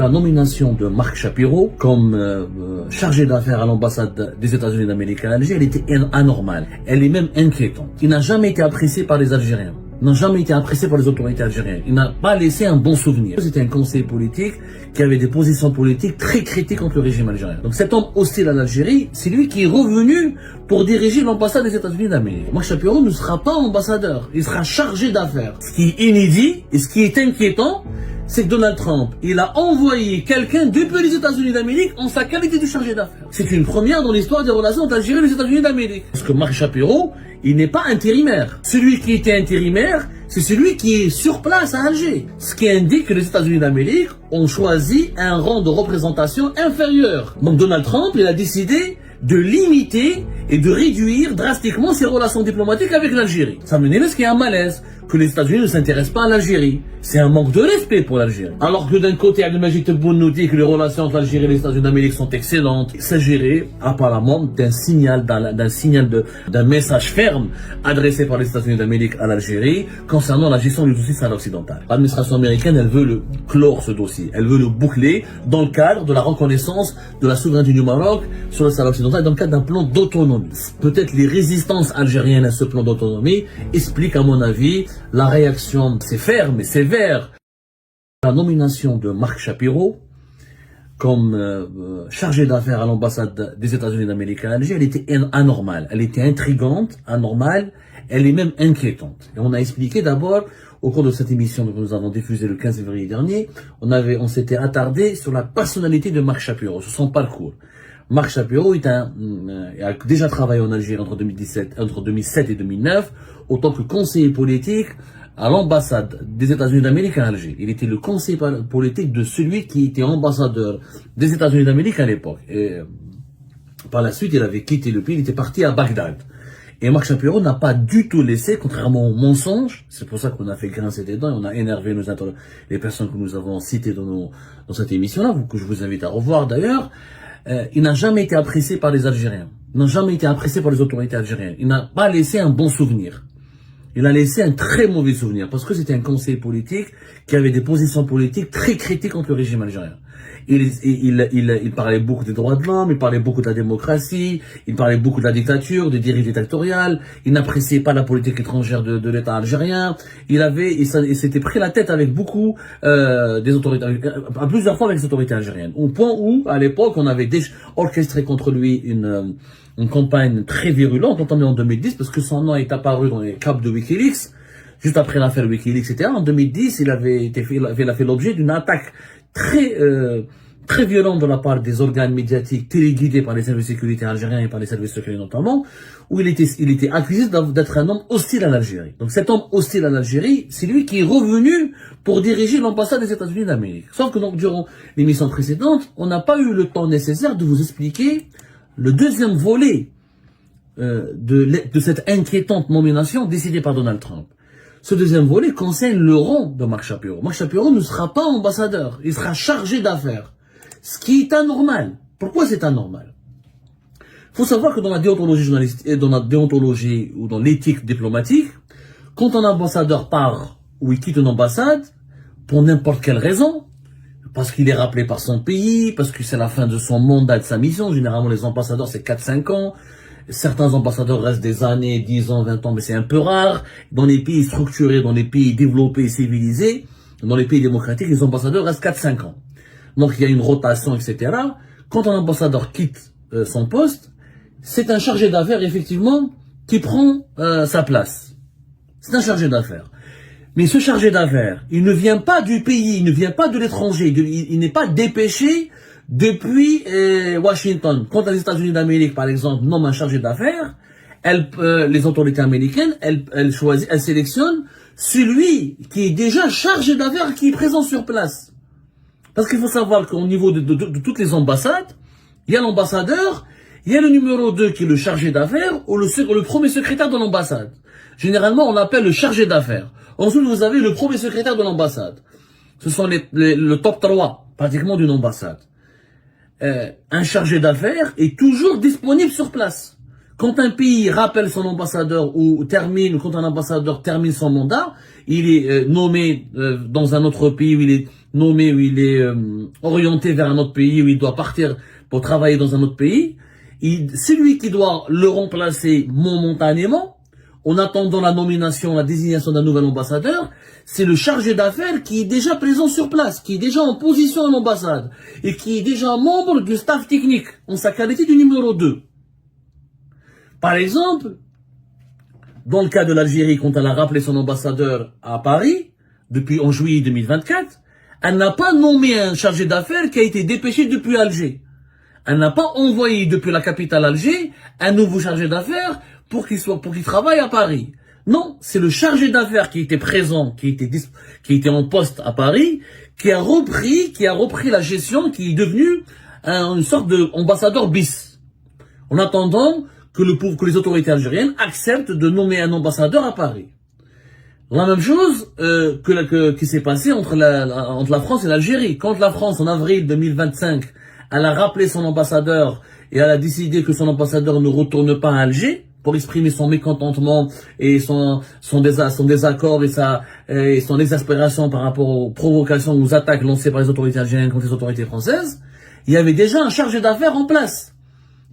La nomination de Marc Shapiro comme chargé d'affaires à l'ambassade des États-Unis d'Amérique à Alger, elle était anormale. Elle est même inquiétante. Il n'a jamais été apprécié par les Algériens. Il n'a jamais été apprécié par les autorités algériennes. Il n'a pas laissé un bon souvenir. C'était un conseiller politique qui avait des positions politiques très critiques contre le régime algérien. Donc cet homme hostile à l'Algérie, c'est lui qui est revenu pour diriger l'ambassade des États-Unis d'Amérique. Marc Shapiro ne sera pas ambassadeur. Il sera chargé d'affaires. Ce qui est inédit et ce qui est inquiétant, c'est que Donald Trump, il a envoyé quelqu'un depuis les États-Unis d'Amérique en sa qualité de chargé d'affaires. C'est une première dans l'histoire des relations entre Algérie et les États-Unis d'Amérique. Parce que Marc Shapiro, il n'est pas intérimaire. Celui qui était intérimaire, c'est celui qui est sur place à Alger. Ce qui indique que les États-Unis d'Amérique ont choisi un rang de représentation inférieur. Donc Donald Trump, il a décidé de limiter et de réduire drastiquement ses relations diplomatiques avec l'Algérie. Ça menait à ce qu'il y a un malaise, que les États-Unis ne s'intéressent pas à l'Algérie. C'est un manque de respect pour l'Algérie. Alors que d'un côté, Abdelmajid Tebboune nous dit que les relations entre l'Algérie et les États-Unis d'Amérique sont excellentes. Il s'agirait apparemment d'un message ferme adressé par les États-Unis d'Amérique à l'Algérie concernant la gestion du dossier Sahara occidental. L'administration américaine, elle veut clore ce dossier. Elle veut le boucler dans le cadre de la reconnaissance de la souveraineté du Maroc sur le Sahara occidental dans le cadre d'un plan d'autonomie. Peut-être les résistances algériennes à ce plan d'autonomie expliquent, à mon avis, la réaction, c'est ferme mais sévère. La nomination de Marc Shapiro comme chargé d'affaires à l'ambassade des États-Unis d'Amérique à Alger, elle était anormale, elle était intrigante, anormale, elle est même inquiétante. Et on a expliqué d'abord, au cours de cette émission que nous avons diffusée le 15 février dernier, on s'était attardé sur la personnalité de Marc Shapiro, sur son parcours. Marc Shapiro a déjà travaillé en Algérie entre 2007 et 2009 en tant que conseiller politique à l'ambassade des États-Unis d'Amérique à Alger. Il était le conseiller politique de celui qui était ambassadeur des États-Unis d'Amérique à l'époque. Et par la suite, il avait quitté le pays, il était parti à Bagdad. Et Marc Shapiro n'a pas du tout laissé, contrairement aux mensonges, c'est pour ça qu'on a fait grincer des dents et on a énervé les personnes que nous avons citées dans cette émission-là, que je vous invite à revoir d'ailleurs. Il n'a jamais été apprécié par les Algériens. Il n'a jamais été apprécié par les autorités algériennes. Il n'a pas laissé un bon souvenir. Il a laissé un très mauvais souvenir parce que c'était un conseiller politique qui avait des positions politiques très critiques contre le régime algérien. Il parlait beaucoup des droits de l'homme, il parlait beaucoup de la démocratie, il parlait beaucoup de la dictature, des dérives dictatoriales, il n'appréciait pas la politique étrangère de l'État algérien, il s'était pris la tête avec beaucoup des autorités, à plusieurs fois avec les autorités algériennes, au point où, à l'époque, on avait déjà orchestré contre lui une campagne très virulente, entamée en 2010, parce que son nom est apparu dans les caps de Wikileaks, juste après l'affaire Wikileaks, etc. En 2010, il a fait l'objet d'une attaque très violente de la part des organes médiatiques téléguidés par les services de sécurité algériens et par les services secrets notamment, où il était accusé d'être un homme hostile à l'Algérie. Donc cet homme hostile à l'Algérie, c'est lui qui est revenu pour diriger l'ambassade des États-Unis d'Amérique. Sauf que donc durant l'émission précédente, on n'a pas eu le temps nécessaire de vous expliquer le deuxième volet de cette inquiétante nomination décidée par Donald Trump. Ce deuxième volet concerne le rang de Marc Shapiro. Marc Shapiro ne sera pas ambassadeur, il sera chargé d'affaires. Ce qui est anormal. Pourquoi c'est anormal? Il faut savoir que dans la déontologie journalistique, dans la déontologie ou dans l'éthique diplomatique, quand un ambassadeur part ou il quitte une ambassade, pour n'importe quelle raison, parce qu'il est rappelé par son pays, parce que c'est la fin de son mandat, de sa mission, généralement les ambassadeurs c'est 4-5 ans, certains ambassadeurs restent des années, 10 ans, 20 ans, mais c'est un peu rare. Dans les pays structurés, dans les pays développés et civilisés, dans les pays démocratiques, les ambassadeurs restent 4-5 ans. Donc il y a une rotation, etc. Quand un ambassadeur quitte son poste, c'est un chargé d'affaires, effectivement, qui prend sa place. C'est un chargé d'affaires. Mais ce chargé d'affaires, il ne vient pas du pays, il ne vient pas de l'étranger, il n'est pas dépêché depuis Washington. Quand les États-Unis d'Amérique, par exemple, nomment un chargé d'affaires, les autorités américaines, elles sélectionnent celui qui est déjà chargé d'affaires, qui est présent sur place. Parce qu'il faut savoir qu'au niveau de toutes les ambassades, il y a l'ambassadeur, il y a le numéro 2 qui est le chargé d'affaires, ou le premier secrétaire de l'ambassade. Généralement, on l'appelle le chargé d'affaires. Ensuite, vous avez le premier secrétaire de l'ambassade. Ce sont le top 3, pratiquement, d'une ambassade. Un chargé d'affaires est toujours disponible sur place. Quand un pays rappelle son ambassadeur quand un ambassadeur termine son mandat, il est nommé dans un autre pays où il est nommé, où il est orienté vers un autre pays, où il doit partir pour travailler dans un autre pays, c'est lui qui doit le remplacer momentanément, en attendant la nomination, la désignation d'un nouvel ambassadeur. C'est le chargé d'affaires qui est déjà présent sur place, qui est déjà en position à l'ambassade, et qui est déjà membre du staff technique, en sa qualité du numéro 2. Par exemple, dans le cas de l'Algérie, quand elle a rappelé son ambassadeur à Paris, depuis en juillet 2024, elle n'a pas nommé un chargé d'affaires qui a été dépêché depuis Alger. Elle n'a pas envoyé depuis la capitale Alger un nouveau chargé d'affaires pour qu'il travaille à Paris. Non, c'est le chargé d'affaires qui était présent, qui était en poste à Paris, qui a repris la gestion, qui est devenu une sorte d'ambassadeur bis. En attendant que les autorités algériennes acceptent de nommer un ambassadeur à Paris. La même chose qui s'est passé entre la France et l'Algérie. Quand la France, en avril 2025, elle a rappelé son ambassadeur et elle a décidé que son ambassadeur ne retourne pas à Alger pour exprimer son mécontentement et son désaccord et son exaspération par rapport aux provocations, aux attaques lancées par les autorités algériennes contre les autorités françaises, il y avait déjà un chargé d'affaires en place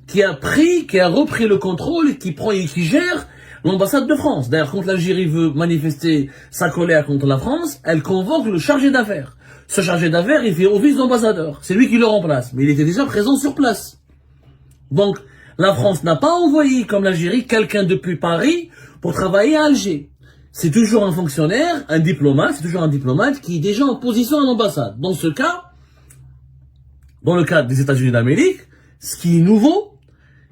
qui a repris le contrôle et qui gère l'ambassade de France. D'ailleurs, quand l'Algérie veut manifester sa colère contre la France, elle convoque le chargé d'affaires. Ce chargé d'affaires, il fait office d'ambassadeur. C'est lui qui le remplace. Mais il était déjà présent sur place. Donc, la France n'a pas envoyé, comme l'Algérie, quelqu'un depuis Paris pour travailler à Alger. C'est toujours un fonctionnaire, un diplomate qui est déjà en position à l'ambassade. Dans ce cas, dans le cadre des États-Unis d'Amérique, ce qui est nouveau,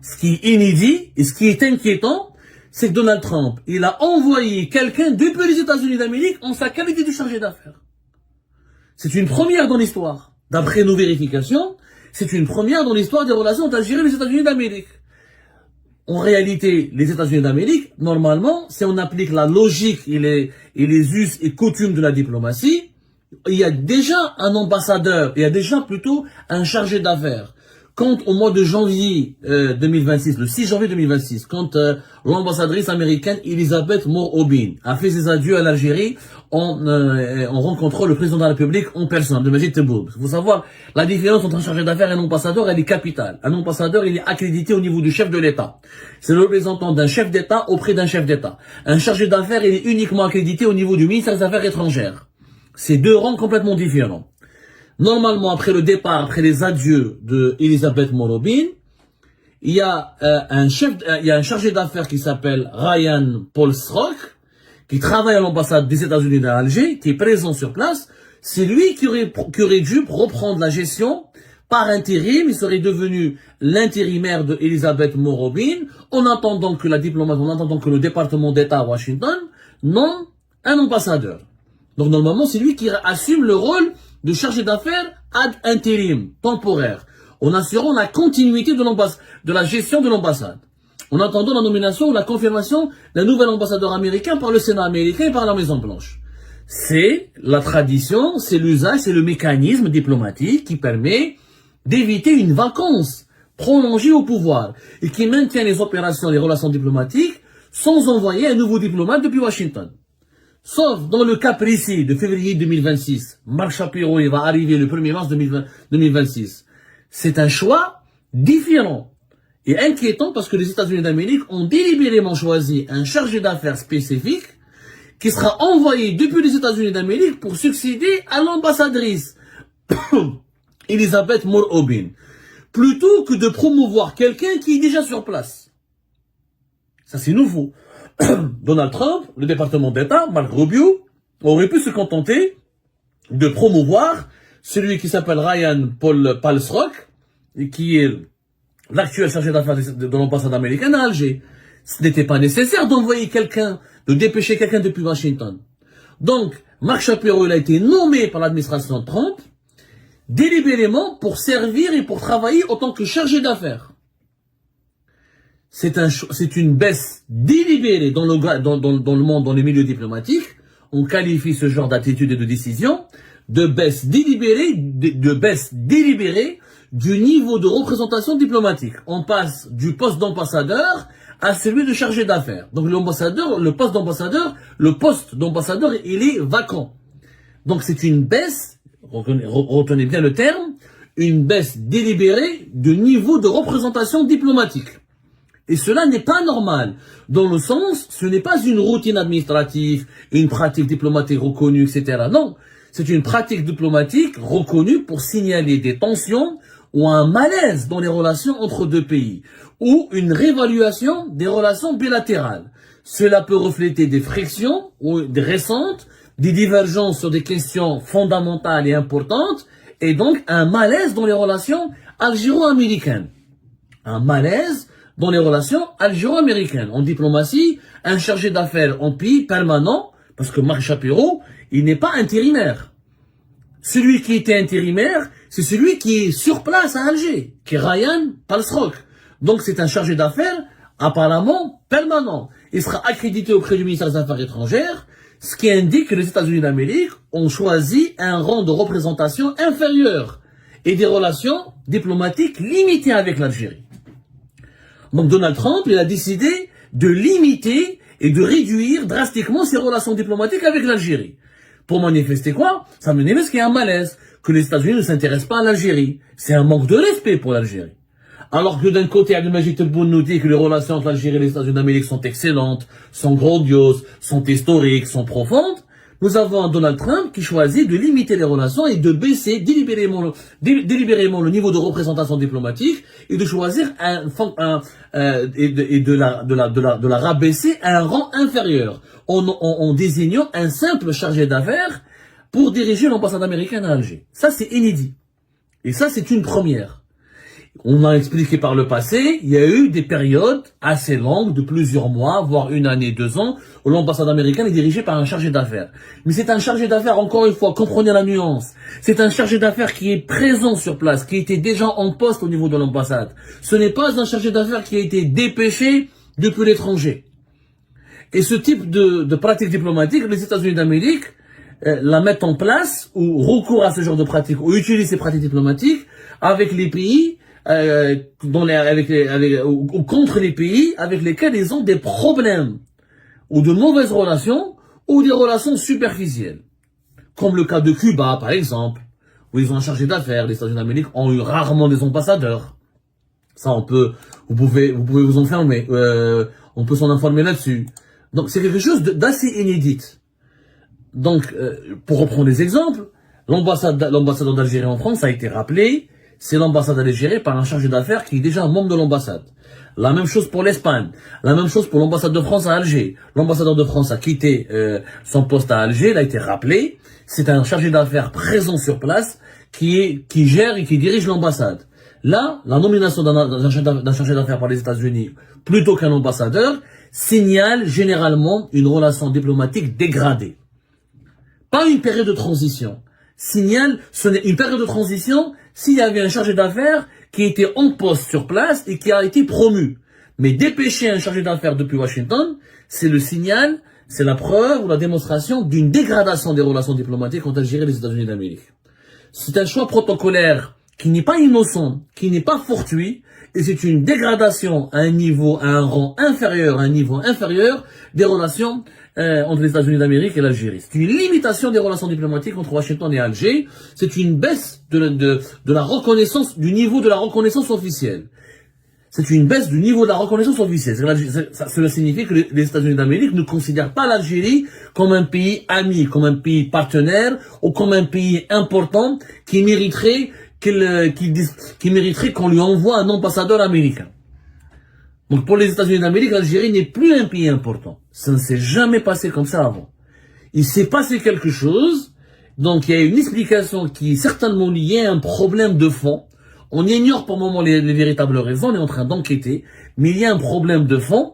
ce qui est inédit et ce qui est inquiétant, c'est que Donald Trump, il a envoyé quelqu'un depuis les États-Unis d'Amérique en sa qualité de chargé d'affaires. C'est une première dans l'histoire. D'après nos vérifications, c'est une première dans l'histoire des relations entre l'Algérie et les États-Unis d'Amérique. En réalité, les États-Unis d'Amérique, normalement, si on applique la logique et les us et coutumes de la diplomatie, il y a déjà un ambassadeur, il y a déjà plutôt un chargé d'affaires. Quand au mois de janvier 2026, le 6 janvier 2026, quand l'ambassadrice américaine Elisabeth Moore-Obin a fait ses adieux à l'Algérie en rencontrant le président de la République en personne, de Majid Tebboune. Il faut savoir, la différence entre un chargé d'affaires et un ambassadeur, elle est capitale. Un ambassadeur, il est accrédité au niveau du chef de l'État. C'est le représentant d'un chef d'État auprès d'un chef d'État. Un chargé d'affaires, il est uniquement accrédité au niveau du ministère des Affaires étrangères. C'est deux rangs complètement différents. Normalement, après les adieux de Elisabeth Moore-Obin, il y a un chargé d'affaires qui s'appelle Ryan Paul-Srock, qui travaille à l'ambassade des États-Unis à Alger, qui est présent sur place. C'est lui qui aurait dû reprendre la gestion par intérim. Il serait devenu l'intérimaire de Elisabeth Moore-Obin, en attendant que le département d'État à Washington nomme un ambassadeur. Donc normalement, c'est lui qui assume le rôle de chargé d'affaires ad intérim, temporaire, en assurant la continuité de la gestion de l'ambassade, en attendant la nomination ou la confirmation d'un nouvel ambassadeur américain par le Sénat américain et par la Maison Blanche. C'est la tradition, c'est l'usage, c'est le mécanisme diplomatique qui permet d'éviter une vacance prolongée au pouvoir et qui maintient les opérations, les relations diplomatiques sans envoyer un nouveau diplomate depuis Washington. Sauf dans le cas précis de février 2026, Marc Shapiro, il va arriver le 1er mars 2026. C'est un choix différent et inquiétant parce que les États-Unis d'Amérique ont délibérément choisi un chargé d'affaires spécifique qui sera envoyé depuis les États-Unis d'Amérique pour succéder à l'ambassadrice Elisabeth Moore-Obin, plutôt que de promouvoir quelqu'un qui est déjà sur place. Ça, c'est nouveau. Donald Trump, le département d'État, Mark Rubio, aurait pu se contenter de promouvoir celui qui s'appelle Ryan Paul-Srock, qui est l'actuel chargé d'affaires de l'ambassade américaine à Alger. Ce n'était pas nécessaire de dépêcher quelqu'un depuis Washington. Donc, Marc Shapiro, il a été nommé par l'administration Trump, délibérément pour servir et pour travailler en tant que chargé d'affaires. C'est une baisse délibérée dans le monde, dans les milieux diplomatiques. On qualifie ce genre d'attitude et de décision de baisse délibérée du niveau de représentation diplomatique. On passe du poste d'ambassadeur à celui de chargé d'affaires. Donc le poste d'ambassadeur, il est vacant. Donc c'est une baisse retenez bien le terme, une baisse délibérée de niveau de représentation diplomatique. Et cela n'est pas normal, dans le sens, ce n'est pas une routine administrative, une pratique diplomatique reconnue, etc. Non, c'est une pratique diplomatique reconnue pour signaler des tensions ou un malaise dans les relations entre deux pays, ou une réévaluation des relations bilatérales. Cela peut refléter des frictions ou des récentes, des divergences sur des questions fondamentales et importantes, et donc un malaise dans les relations algéro-américaines. Un malaise dans les relations algéro-américaines. En diplomatie, un chargé d'affaires en pays permanent, parce que Marc Shapiro, il n'est pas intérimaire. Celui qui était intérimaire, c'est celui qui est sur place à Alger, qui est Ryan Palsrock. Donc c'est un chargé d'affaires apparemment permanent. Il sera accrédité auprès du ministère des Affaires étrangères, ce qui indique que les États-Unis d'Amérique ont choisi un rang de représentation inférieur et des relations diplomatiques limitées avec l'Algérie. Donc Donald Trump, il a décidé de limiter et de réduire drastiquement ses relations diplomatiques avec l'Algérie. Pour manifester quoi? Ça manifeste qu'il y a un malaise, que les États-Unis ne s'intéressent pas à l'Algérie. C'est un manque de respect pour l'Algérie. Alors que d'un côté, Abdelmajid Tebboune nous dit que les relations entre l'Algérie et les États-Unis d'Amérique sont excellentes, sont grandioses, sont historiques, sont profondes, nous avons un Donald Trump qui choisit de limiter les relations et de baisser délibérément le niveau de représentation diplomatique et de choisir de la rabaisser à un rang inférieur en désignant un simple chargé d'affaires pour diriger l'ambassade américaine à Alger. Ça, c'est inédit. Et ça, c'est une première. On a expliqué par le passé, il y a eu des périodes assez longues, de plusieurs mois, voire une année, 2 ans, où l'ambassade américaine est dirigée par un chargé d'affaires. Mais c'est un chargé d'affaires, encore une fois, comprenez la nuance. C'est un chargé d'affaires qui est présent sur place, qui était déjà en poste au niveau de l'ambassade. Ce n'est pas un chargé d'affaires qui a été dépêché depuis l'étranger. Et ce type de pratique diplomatique, les États-Unis d'Amérique la mettent en place, ou recourent à ce genre de pratique, ou utilisent ces pratiques diplomatiques avec les pays ou contre les pays avec lesquels ils ont des problèmes, ou de mauvaises relations, ou des relations superficielles. Comme le cas de Cuba, par exemple, où ils ont un chargé d'affaires. Les États-Unis d'Amérique ont eu rarement des ambassadeurs. Ça, vous pouvez vous informer, on peut s'en informer là-dessus. Donc, c'est quelque chose d'assez inédit. Donc, pour reprendre les exemples, l'ambassadeur d'Algérie en France a été rappelé. C'est l'ambassade d'Algérie par un chargé d'affaires qui est déjà un membre de l'ambassade. La même chose pour l'Espagne. La même chose pour l'ambassade de France à Alger. L'ambassadeur de France a quitté son poste à Alger, il a été rappelé. C'est un chargé d'affaires présent sur place qui gère et qui dirige l'ambassade. Là, la nomination d'un chargé d'affaires par les États-Unis plutôt qu'un ambassadeur signale généralement une relation diplomatique dégradée. Pas une période de transition. Signale, ce n'est une période de transition s'il y avait un chargé d'affaires qui était en poste sur place et qui a été promu. Mais dépêcher un chargé d'affaires depuis Washington, c'est le signal, c'est la preuve ou la démonstration d'une dégradation des relations diplomatiques entre l'Algérie et les États-Unis d'Amérique. C'est un choix protocolaire qui n'est pas innocent, qui n'est pas fortuit, et c'est une dégradation à un rang inférieur, à un niveau inférieur des relations entre les États-Unis d'Amérique et l'Algérie. C'est une limitation des relations diplomatiques entre Washington et Alger. C'est une baisse de la reconnaissance, du niveau de la reconnaissance officielle. C'est une baisse du niveau de la reconnaissance officielle. Cela signifie que les États-Unis d'Amérique ne considèrent pas l'Algérie comme un pays ami, comme un pays partenaire, ou comme un pays important qui mériterait qu'on lui envoie un ambassadeur américain. Donc pour les États-Unis d'Amérique, l'Algérie n'est plus un pays important. Ça ne s'est jamais passé comme ça avant. Il s'est passé quelque chose, donc il y a une explication qui est certainement liée à un problème de fond. On ignore pour le moment les véritables raisons, on est en train d'enquêter, mais il y a un problème de fond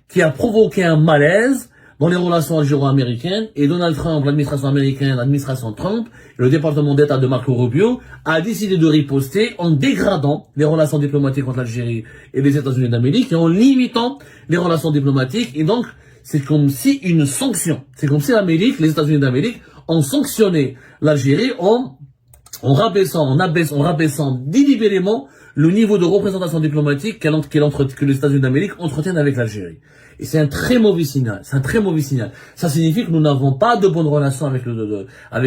qui a provoqué un malaise dans les relations algéro-américaines, et Donald Trump, l'administration américaine, l'administration Trump, et le département d'État de Marco Rubio, a décidé de riposter en dégradant les relations diplomatiques entre l'Algérie et les États-Unis d'Amérique, et en limitant les relations diplomatiques, et donc, c'est comme si une sanction, c'est comme si les États-Unis d'Amérique ont sanctionné l'Algérie en en rabaissant délibérément le niveau de représentation diplomatique que les États-Unis d'Amérique entretiennent avec l'Algérie. Et c'est un très mauvais signal. C'est un très mauvais signal. Ça signifie que nous n'avons pas de bonnes relations avec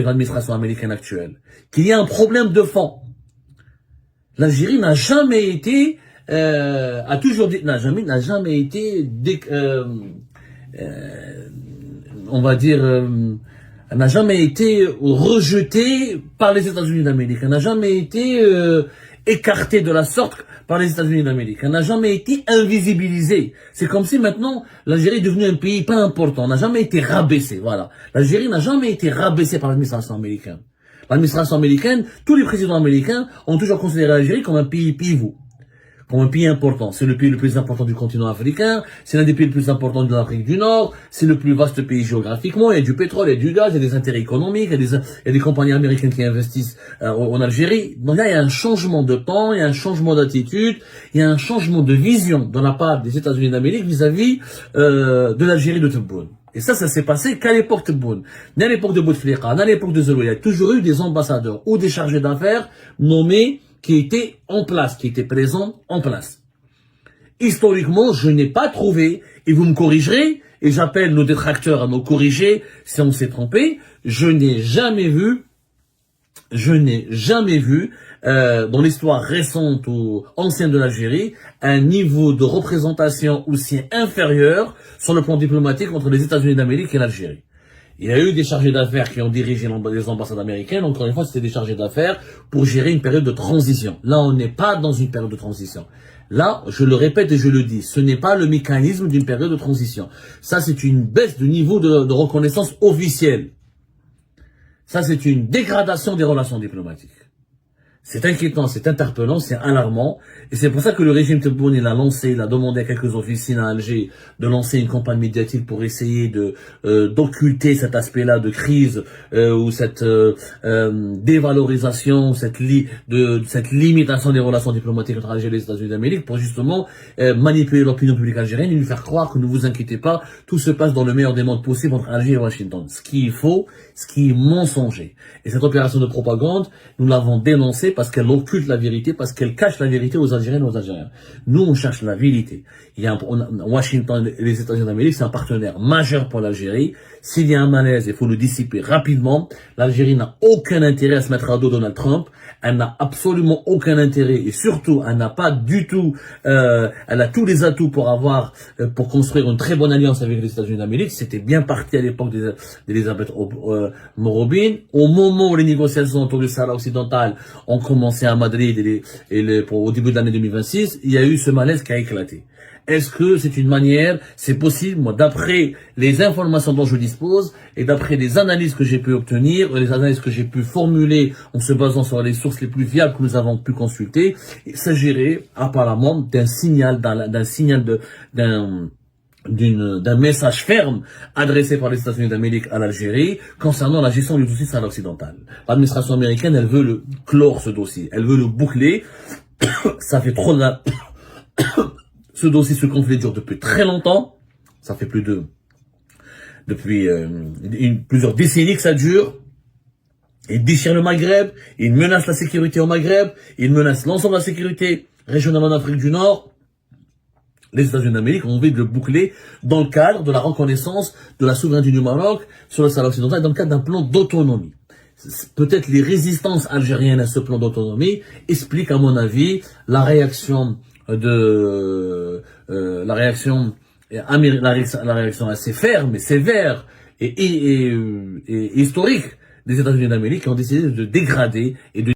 l'administration américaine actuelle. Qu'il y a un problème de fond. L'Algérie n'a jamais été, n'a jamais été, on va dire, elle n'a jamais été rejetée par les États-Unis d'Amérique. Elle n'a jamais été écartée de la sorte par les États-Unis d'Amérique. Elle n'a jamais été invisibilisée. C'est comme si maintenant l'Algérie est devenue un pays pas important. Elle n'a jamais été rabaissée. Voilà. L'Algérie n'a jamais été rabaissée par l'administration américaine. L'administration américaine, tous les présidents américains ont toujours considéré l'Algérie comme un pays pivot, comme un pays important. C'est le pays le plus important du continent africain, c'est l'un des pays les plus importants de l'Afrique du Nord, c'est le plus vaste pays géographiquement, il y a du pétrole, il y a du gaz, il y a des intérêts économiques, il y a des compagnies américaines qui investissent en Algérie. Donc là, il y a un changement de temps, il y a un changement d'attitude, il y a un changement de vision de la part des États-Unis d'Amérique vis-à-vis de l'Algérie de Tebboune. Et ça s'est passé qu'à l'époque de Tebboune. Ni à l'époque de Bouteflika, ni à l'époque de Zelou. Il y a toujours eu des ambassadeurs ou des chargés d'affaires nommés qui étaient en place, qui étaient présents en place. Historiquement, je n'ai pas trouvé, et vous me corrigerez, et j'appelle nos détracteurs à nous corriger si on s'est trompé, je n'ai jamais vu dans l'histoire récente ou ancienne de l'Algérie un niveau de représentation aussi inférieur sur le plan diplomatique entre les États-Unis d'Amérique et l'Algérie. Il y a eu des chargés d'affaires qui ont dirigé les ambassades américaines. Encore une fois, c'était des chargés d'affaires pour gérer une période de transition. Là, on n'est pas dans une période de transition. Là, je le répète et je le dis, ce n'est pas le mécanisme d'une période de transition. Ça, c'est une baisse de niveau de reconnaissance officielle. Ça, c'est une dégradation des relations diplomatiques. C'est inquiétant, c'est interpellant, c'est alarmant. Et c'est pour ça que le régime Tebboune, il a demandé à quelques officines à Alger de lancer une campagne médiatique pour essayer d'occulter cet aspect-là de crise ou cette dévalorisation, cette limitation des relations diplomatiques entre Alger et les États-Unis d'Amérique pour justement manipuler l'opinion publique algérienne et lui faire croire que ne vous inquiétez pas, tout se passe dans le meilleur des mondes possible entre Alger et Washington. Ce qui est faux, ce qui est mensonger. Et cette opération de propagande, nous l'avons dénoncée parce qu'elle occulte la vérité, parce qu'elle cache la vérité aux Algériennes et aux Algériens. Nous, on cherche la vérité. Washington et les États-Unis d'Amérique, c'est un partenaire majeur pour l'Algérie. S'il y a un malaise, il faut le dissiper rapidement. L'Algérie n'a aucun intérêt à se mettre à dos Donald Trump. Elle n'a absolument aucun intérêt et surtout, elle n'a pas du tout, elle a tous les atouts pour construire une très bonne alliance avec les États-Unis d'Amérique. C'était bien parti à l'époque d'Elisabeth Morobin. Au moment où les négociations autour du Sahara occidental ont commencé à Madrid au début de l'année 2026, il y a eu ce malaise qui a éclaté. Est-ce que c'est une manière, c'est possible, moi, d'après les informations dont je dispose et d'après les analyses que j'ai pu obtenir, les analyses que j'ai pu formuler en se basant sur les sources les plus fiables que nous avons pu consulter, il s'agirait apparemment d'un message ferme adressé par les États-Unis d'Amérique à l'Algérie concernant la gestion du dossier Sahara occidental. L'administration américaine, elle veut clore ce dossier, elle veut le boucler. Ça fait trop de Ce dossier, ce conflit dure depuis très longtemps. Ça fait plusieurs décennies que ça dure. Il déchire le Maghreb, il menace la sécurité au Maghreb, il menace l'ensemble de la sécurité régionale en Afrique du Nord. Les États-Unis d'Amérique ont envie de le boucler dans le cadre de la reconnaissance de la souveraineté du Maroc sur le Sahara occidental, dans le cadre d'un plan d'autonomie. Peut-être les résistances algériennes à ce plan d'autonomie expliquent, à mon avis, la réaction assez ferme et sévère et historique des États-Unis d'Amérique qui ont décidé de dégrader et de